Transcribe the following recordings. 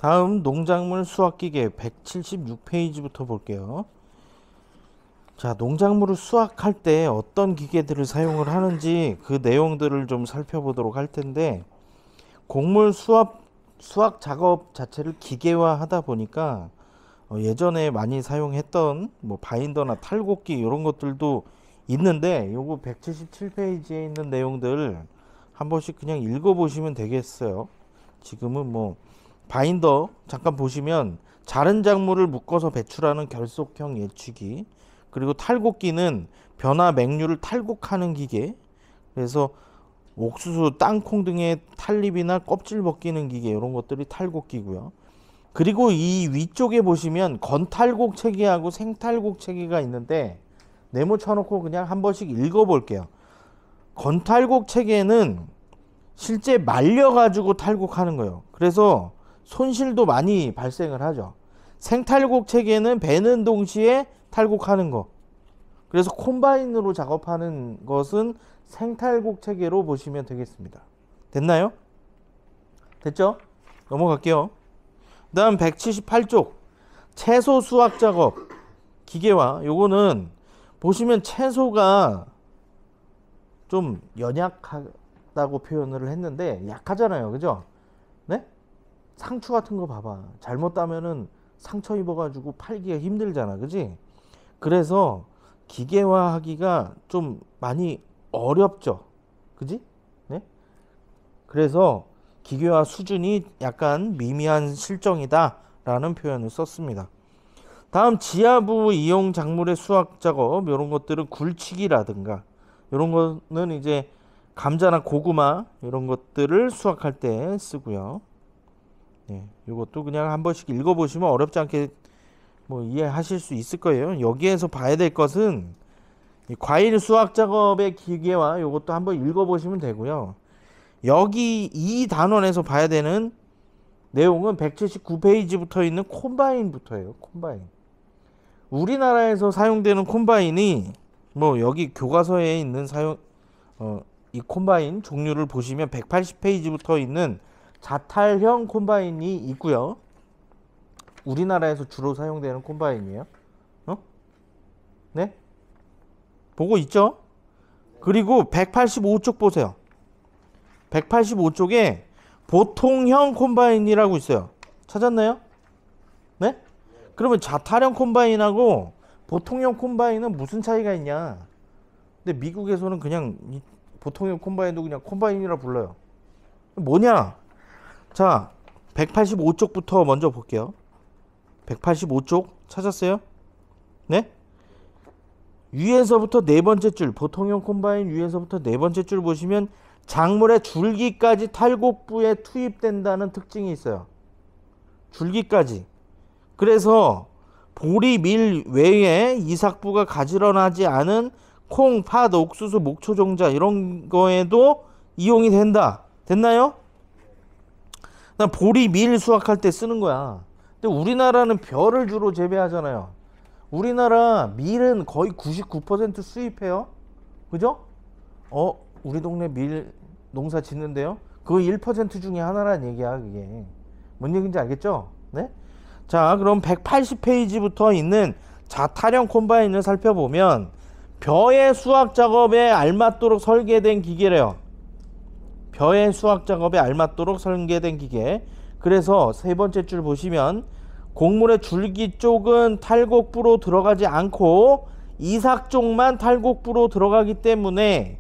다음 농작물 수확기계 176페이지부터 볼게요. 자, 농작물을 수확할 때 어떤 기계들을 사용을 하는지 그 내용들을 좀 살펴보도록 할 텐데, 곡물 수확 작업 자체를 기계화 하다 보니까 예전에 많이 사용했던 뭐 바인더나 탈곡기 이런 것들도 있는데, 요거 177페이지에 있는 내용들 한 번씩 그냥 읽어보시면 되겠어요. 지금은 뭐 바인더 잠깐 보시면 자른 작물을 묶어서 배출하는 결속형 예측기, 그리고 탈곡기는 변화 맹류를 탈곡하는 기계, 그래서 옥수수, 땅콩 등의 탈립이나 껍질 벗기는 기계, 이런 것들이 탈곡기고요. 그리고 이 위쪽에 보시면 건탈곡 체계하고 생탈곡 체계가 있는데, 네모 쳐놓고 그냥 한 번씩 읽어볼게요. 건탈곡 체계는 실제 말려가지고 탈곡하는 거예요. 그래서 손실도 많이 발생을 하죠. 생탈곡 체계는 베는 동시에 탈곡하는 거. 그래서 콤바인으로 작업하는 것은 생탈곡 체계로 보시면 되겠습니다. 됐나요? 됐죠? 넘어갈게요. 다음 178쪽 채소 수확 작업 기계화. 요거는 보시면 채소가 좀 연약하다고 표현을 했는데 약하잖아요. 그죠? 네? 상추 같은 거 봐봐. 잘못 따면은 상처 입어가지고 팔기가 힘들잖아. 그지? 그래서 기계화 하기가 좀 많이 어렵죠. 그지? 네? 그래서 기계화 수준이 약간 미미한 실정이다 라는 표현을 썼습니다. 다음 지하부 이용 작물의 수확 작업, 이런 것들은 굴치기라든가 이런 거는 이제 감자나 고구마 이런 것들을 수확할 때 쓰고요. 네, 이것도 그냥 한 번씩 읽어보시면 어렵지 않게 뭐 이해하실 수 있을 거예요. 여기에서 봐야 될 것은 이 과일 수확 작업의 기계화, 이것도 한번 읽어보시면 되고요. 여기 이 단원에서 봐야 되는 내용은 179페이지부터 있는 콤바인부터예요. 콤바인. 우리나라에서 사용되는 콤바인이 뭐 여기 교과서에 있는 이 콤바인 종류를 보시면 180페이지부터 있는 자탈형 콤바인이 있고요. 우리나라에서 주로 사용되는 콤바인이에요. 네? 보고 있죠? 그리고 185쪽 보세요. 185쪽에 보통형 콤바인이라고 있어요. 찾았나요? 네? 그러면 자타령 콤바인하고 보통형 콤바인은 무슨 차이가 있냐? 근데 미국에서는 그냥 보통형 콤바인도 그냥 콤바인이라 불러요. 뭐냐? 자, 185쪽부터 먼저 볼게요. 185쪽 찾았어요? 네? 위에서부터 네 번째 줄, 보통형 콤바인 위에서부터 네 번째 줄 보시면 작물의 줄기까지 탈곡부에 투입된다는 특징이 있어요. 줄기까지. 그래서 보리, 밀 외에 이삭부가 가지런하지 않은 콩, 팥, 옥수수, 목초 종자 이런 거에도 이용이 된다. 됐나요? 난 보리, 밀 수확할 때 쓰는 거야. 근데 우리나라는 벼를 주로 재배하잖아요. 우리나라 밀은 거의 99% 수입해요. 그죠? 우리 동네 밀 농사 짓는데요. 그거 1% 중에 하나란 얘기야, 그게. 뭔 얘기인지 알겠죠? 네? 자, 그럼 180페이지부터 있는 자타령 콤바인을 살펴보면 벼의 수확 작업에 알맞도록 설계된 기계래요. 벼의 수확 작업에 알맞도록 설계된 기계. 그래서 세 번째 줄 보시면 곡물의 줄기 쪽은 탈곡부로 들어가지 않고 이삭 쪽만 탈곡부로 들어가기 때문에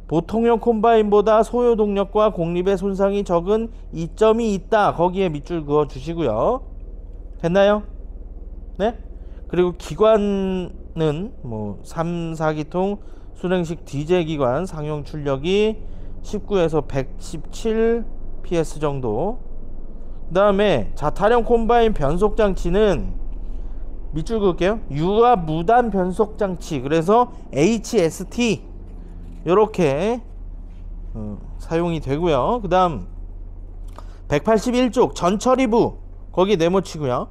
보통형 콤바인보다 소요 동력과 곡립의 손상이 적은 이점이 있다. 거기에 밑줄 그어 주시고요. 됐나요? 네? 그리고 기관은 뭐 3, 4기통 순행식 디젤 기관 상용 출력이 19에서 117 PS 정도. 그 다음에 자타령 콤바인 변속 장치는 밑줄 그을게요. 유압 무단 변속 장치. 그래서 HST 요렇게 사용이 되고요. 그 다음 181쪽 전처리부 거기 네모치고요.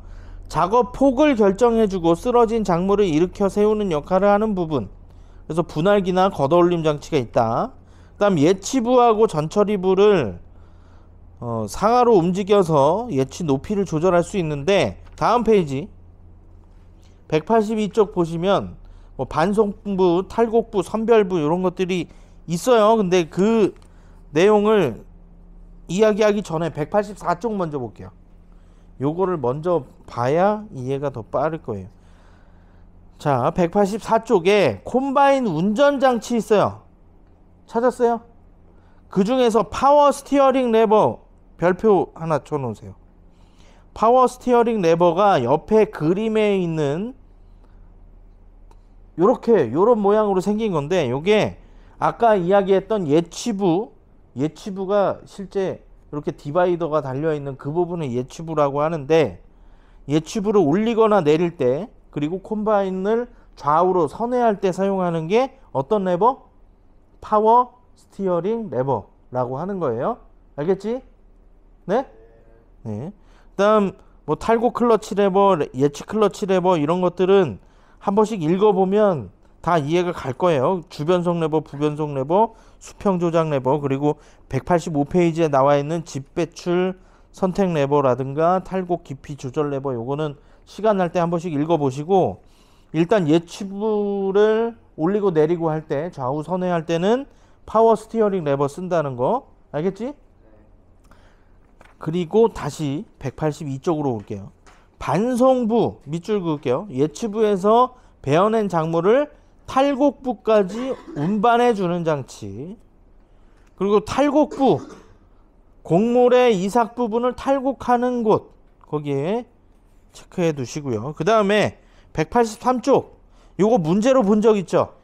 작업 폭을 결정해주고 쓰러진 작물을 일으켜 세우는 역할을 하는 부분. 그래서 분할기나 걷어올림 장치가 있다. 그 다음 예치부하고 전처리부를 상하로 움직여서 예치 높이를 조절할 수 있는데, 다음 페이지 182쪽 보시면 뭐 반송부, 탈곡부, 선별부 이런 것들이 있어요. 근데 그 내용을 이야기하기 전에 184쪽 먼저 볼게요. 요거를 먼저 봐야 이해가 더 빠를 거예요. 자, 184쪽에 콤바인 운전장치 있어요. 찾았어요? 그 중에서 파워 스티어링 레버 별표 하나 쳐놓으세요. 파워 스티어링 레버가 옆에 그림에 있는 요런 모양으로 생긴 건데, 요게 아까 이야기했던 예치부가 실제 이렇게 디바이더가 달려있는 그 부분을 예치부라고 하는데, 예치부를 올리거나 내릴 때, 그리고 콤바인을 좌우로 선회할 때 사용하는 게 어떤 레버? 파워 스티어링 레버라고 하는 거예요. 알겠지? 네? 네. 그다음 뭐 탈곡 클러치 레버, 예치 클러치 레버 이런 것들은 한 번씩 읽어보면 다 이해가 갈 거예요. 주변속 레버, 부변속 레버, 수평 조작 레버, 그리고 185페이지에 나와 있는 집 배출 선택 레버라든가 탈곡 깊이 조절 레버, 요거는 시간 날 때 한 번씩 읽어보시고, 일단 예치부를 올리고 내리고 할 때, 좌우 선회할 때는 파워 스티어링 레버 쓴다는 거 알겠지? 그리고 다시 182쪽으로 올게요. 반송부 밑줄 그을게요. 예치부에서 베어낸 작물을 탈곡부까지 운반해 주는 장치, 그리고 탈곡부, 곡물의 이삭 부분을 탈곡하는 곳, 거기에 체크해 두시고요. 그 다음에 183쪽 요거 문제로 본 적 있죠?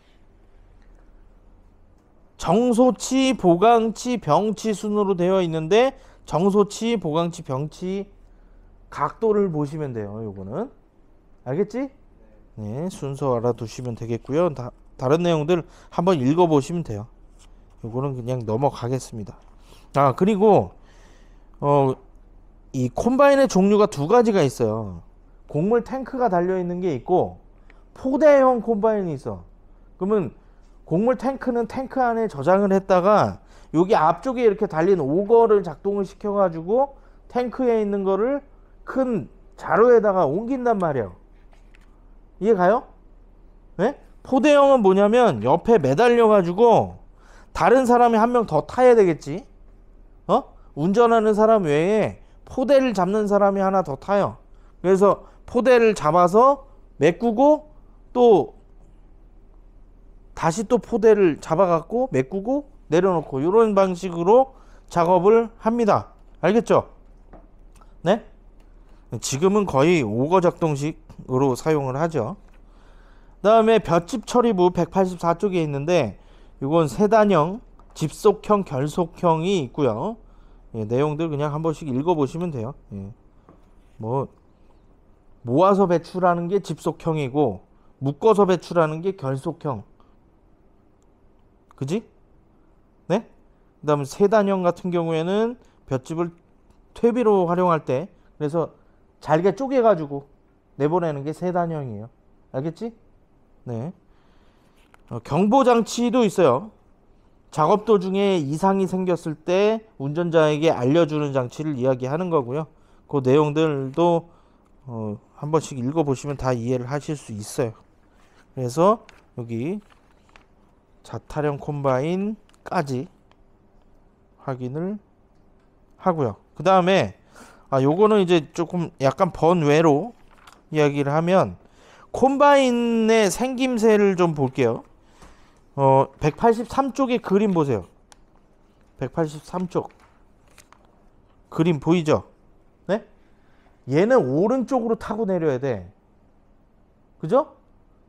정소치, 보강치, 병치 순으로 되어 있는데, 정소치, 보강치, 병치 각도를 보시면 돼요. 요거는 알겠지? 네, 순서 알아두시면 되겠고요. 다른 내용들 한번 읽어보시면 돼요. 요거는 그냥 넘어가겠습니다. 아, 그리고 이 콤바인의 종류가 두 가지가 있어요. 곡물 탱크가 달려있는 게 있고, 포대형 콤바인이 있어. 그러면 곡물 탱크는 탱크 안에 저장을 했다가 여기 앞쪽에 이렇게 달린 오거를 작동을 시켜가지고 탱크에 있는 거를 큰 자루에다가 옮긴단 말이에요. 이해 가요? 네? 포대형은 뭐냐면 옆에 매달려가지고 다른 사람이 한 명 더 타야 되겠지? 운전하는 사람 외에 포대를 잡는 사람이 하나 더 타요. 그래서 포대를 잡아서 메꾸고 또 다시 또 포대를 잡아갖고 메꾸고 내려놓고 이런 방식으로 작업을 합니다. 알겠죠? 네? 지금은 거의 오거 작동식으로 사용을 하죠. 그 다음에 볏짚 처리부 184쪽에 있는데, 이건 세단형, 집속형, 결속형이 있고요. 예, 내용들 그냥 한 번씩 읽어보시면 돼요. 예. 뭐 모아서 배출하는 게 집속형이고 묶어서 배출하는 게 결속형. 그지? 네? 그 다음 세단형 같은 경우에는 볏짚을 퇴비로 활용할 때, 그래서 잘게 쪼개가지고 내보내는 게 세단형이에요. 알겠지? 네. 경보장치도 있어요. 작업 도중에 이상이 생겼을 때 운전자에게 알려주는 장치를 이야기하는 거고요. 그 내용들도 한 번씩 읽어보시면 다 이해를 하실 수 있어요. 그래서 여기 자타령 콤바인까지 확인을 하고요. 그 다음에 요거는 이제 조금 약간 번외로 이야기를 하면 콤바인의 생김새를 좀 볼게요. 183쪽의 그림 보세요. 183쪽 그림 보이죠? 네? 얘는 오른쪽으로 타고 내려야 돼. 그죠?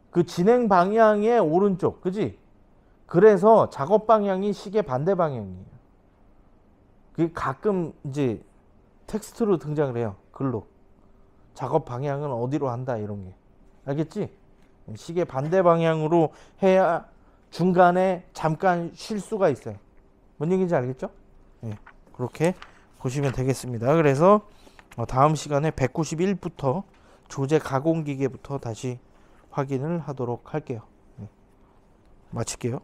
그 진행 방향의 오른쪽, 그지? 그래서 작업 방향이 시계 반대 방향이에요. 그게 가끔 이제 텍스트로 등장을 해요. 글로. 작업 방향은 어디로 한다, 이런 게. 알겠지? 시계 반대 방향으로 해야 중간에 잠깐 쉴 수가 있어요. 뭔 얘기인지 알겠죠? 네, 그렇게 보시면 되겠습니다. 그래서 다음 시간에 191부터 조제 가공기계부터 다시 확인을 하도록 할게요. 네, 마칠게요.